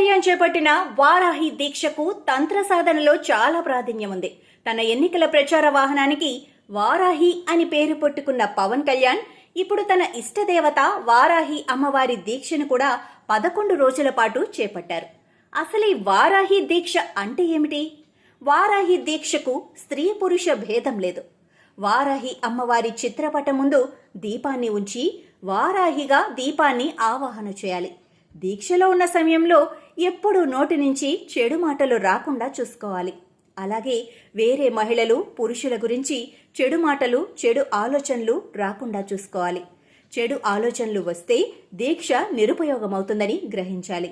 కళ్యాణ్ చేపట్టిన వారాహి దీక్షకు తంత్ర సాధనలో చాలా ప్రాధాన్యం ఉంది. తన ఎన్నికల ప్రచార వాహనానికి వారాహి అని పేరు పెట్టుకున్న పవన్ కళ్యాణ్ ఇప్పుడు తన ఇష్టదేవత వారాహి అమ్మవారి దీక్షను కూడా 11 రోజుల పాటు చేపట్టారు. అసలు ఈ వారాహి దీక్ష అంటే ఏమిటి? వారాహి దీక్షకు స్త్రీ పురుష భేదం లేదు. వారాహి అమ్మవారి చిత్రపటం ముందు దీపాన్ని ఉంచి వారాహిగా దీపాన్ని ఆవాహన చేయాలి. దీక్షలో ఉన్న సమయంలో ఎప్పుడూ నోటి నుంచి చెడు మాటలు రాకుండా చూసుకోవాలి. అలాగే వేరే మహిళలు పురుషుల గురించి చెడు మాటలు చెడు ఆలోచనలు రాకుండా చూసుకోవాలి. చెడు ఆలోచనలు వస్తే దీక్ష నిరుపయోగమవుతుందని గ్రహించాలి.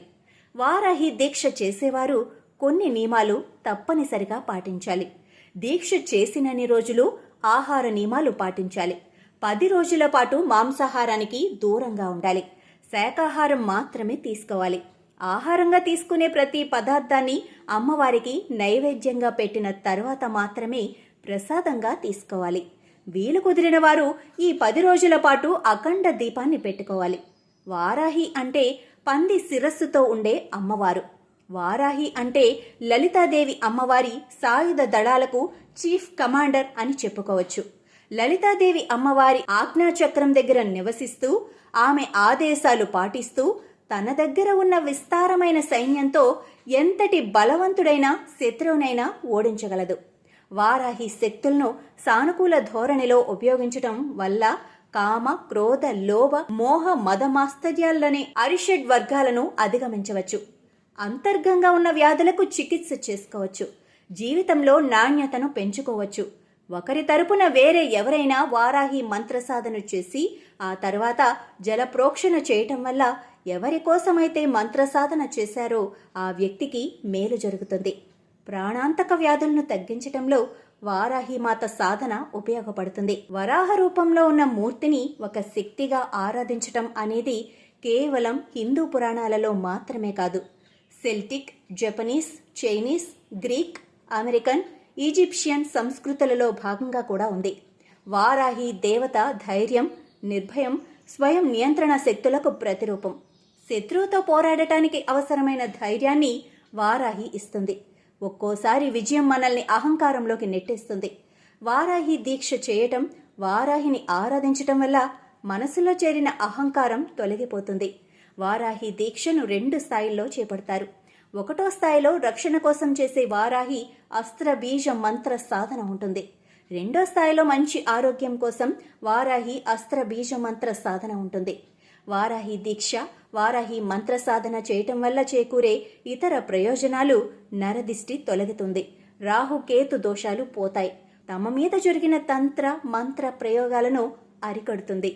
వారాహి దీక్ష చేసేవారు కొన్ని నియమాలు తప్పనిసరిగా పాటించాలి. దీక్ష చేసినన్ని రోజులు ఆహార నియమాలు పాటించాలి. 10 రోజుల పాటు మాంసాహారానికి దూరంగా ఉండాలి. శాకాహారం మాత్రమే తీసుకోవాలి. ఆహారంగా తీసుకునే ప్రతి పదార్థాన్ని అమ్మవారికి నైవేద్యంగా పెట్టిన తర్వాత మాత్రమే ప్రసాదంగా తీసుకోవాలి. వీలు కుదిరిన వారు ఈ 10 రోజుల పాటు అఖండ దీపాన్ని పెట్టుకోవాలి. వారాహి అంటే పంది శిరస్సుతో ఉండే అమ్మవారు. వారాహి అంటే లలితాదేవి అమ్మవారి సాయుధ దళాలకు చీఫ్ కమాండర్ అని చెప్పుకోవచ్చు. లలితాదేవి అమ్మవారి ఆజ్ఞాచక్రం దగ్గర నివసిస్తూ ఆమె ఆదేశాలు పాటిస్తూ తన దగ్గర ఉన్న విస్తారమైన సైన్యంతో ఎంతటి బలవంతుడైన శత్రువునైనా ఓడించగలదు. వారాహి శక్తులను సానుకూల ధోరణిలో ఉపయోగించటం వల్ల కామ క్రోధ లోభ మోహ మదమాస్తర్యాలనే అరిషడ్ వర్గాలను అధిగమించవచ్చు. అంతర్గంగా ఉన్న వ్యాధులకు చికిత్స చేసుకోవచ్చు. జీవితంలో నాణ్యతను పెంచుకోవచ్చు. ఒకరి తరపున వేరే ఎవరైనా వారాహి మంత్ర సాధన చేసి ఆ తర్వాత జల ప్రోక్షణ చేయటం వల్ల ఎవరి కోసమైతే మంత్ర సాధన చేశారో ఆ వ్యక్తికి మేలు జరుగుతుంది. ప్రాణాంతక వ్యాధులను తగ్గించటంలో వారాహి మాత సాధన ఉపయోగపడుతుంది. వరాహ రూపంలో ఉన్న మూర్తిని ఒక శక్తిగా ఆరాధించటం అనేది కేవలం హిందూ పురాణాలలో మాత్రమే కాదు, Celtic, Japanese, Chinese, Greek, American, Egyptian సంస్కృతులలో భాగంగా కూడా ఉంది. వారాహి దేవత ధైర్యం, నిర్భయం, స్వయం నియంత్రణ శక్తులకు ప్రతిరూపం. శత్రువుతో పోరాడటానికి అవసరమైన ధైర్యాన్ని వారాహి ఇస్తుంది. ఒక్కోసారి విజయం మనల్ని అహంకారంలోకి నెట్టేస్తుంది. వారాహి దీక్ష చేయటం, వారాహిని ఆరాధించటం వల్ల మనసులో చేరిన అహంకారం తొలగిపోతుంది. వారాహి దీక్షను 2 స్థాయిల్లో చేపడతారు. 1వ స్థాయిలో రక్షణ కోసం చేసే వారాహి అస్త్ర బీజ మంత్ర సాధన ఉంటుంది. 2వ స్థాయిలో మంచి ఆరోగ్యం కోసం వారాహి అస్త్ర బీజ మంత్ర సాధన ఉంటుంది. వారాహి దీక్ష, వారాహి మంత్ర సాధన చేయటం వల్ల చేకూరే ఇతర ప్రయోజనాలు: నరదిష్టి తొలగుతుంది, రాహుకేతు దోషాలు పోతాయి, తమ మీద జరిగిన తంత్ర మంత్ర ప్రయోగాలను అరికడుతుంది.